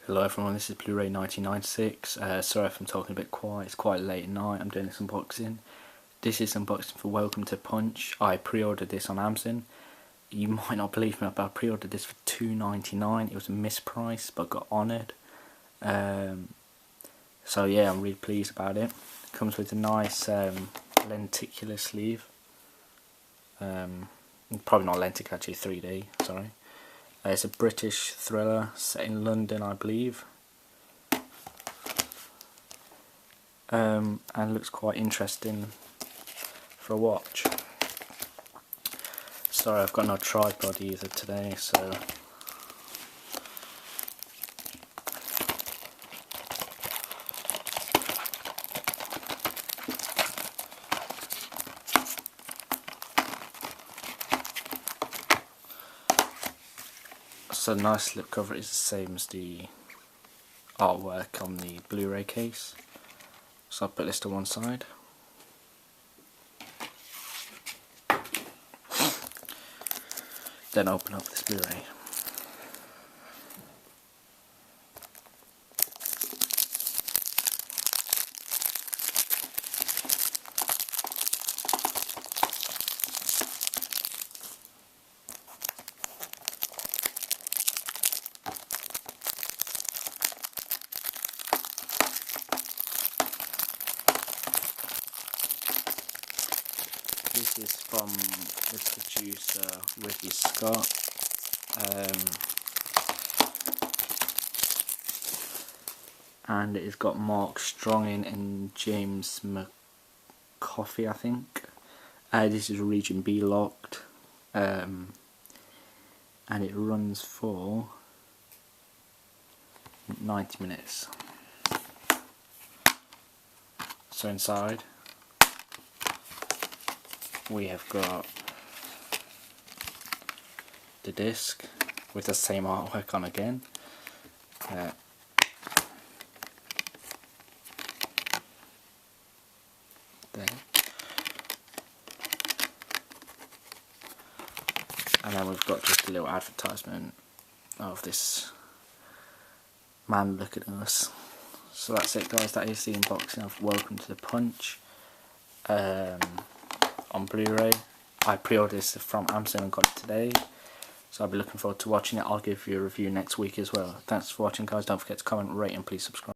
Hello everyone, this is Blu-ray 1996. Sorry if I'm talking a bit quiet, it's quite late at night, I'm doing this unboxing. This is unboxing for Welcome to Punch. I pre-ordered this on Amazon. You might not believe me, but I pre-ordered this for $2.99. It was a misprice, but got honoured. So yeah, I'm really pleased about it. It comes with a nice lenticular sleeve. Probably not lenticular, actually 3D, sorry. It's a British thriller set in London, I believe, and looks quite interesting for a watch. Sorry, I've got no tripod either today, so nice slip cover is the same as the artwork on the Blu-ray case. So I'll put this to one side. Then open up this Blu-ray. This is from the producer Ricky Scott. And it's got Mark Strong in and James McCoffey, I think. This is Region B locked. And it runs for 90 minutes. So inside we have got the disc with the same artwork on again. There. And then we've got just a little advertisement of this man look at us. So that's it guys, that is the unboxing of Welcome to the Punch on Blu-ray. I pre-ordered this from Amazon and got it today, so I'll be looking forward to watching it. I'll give you a review next week as well. Thanks for watching guys, don't forget to comment, rate and please subscribe.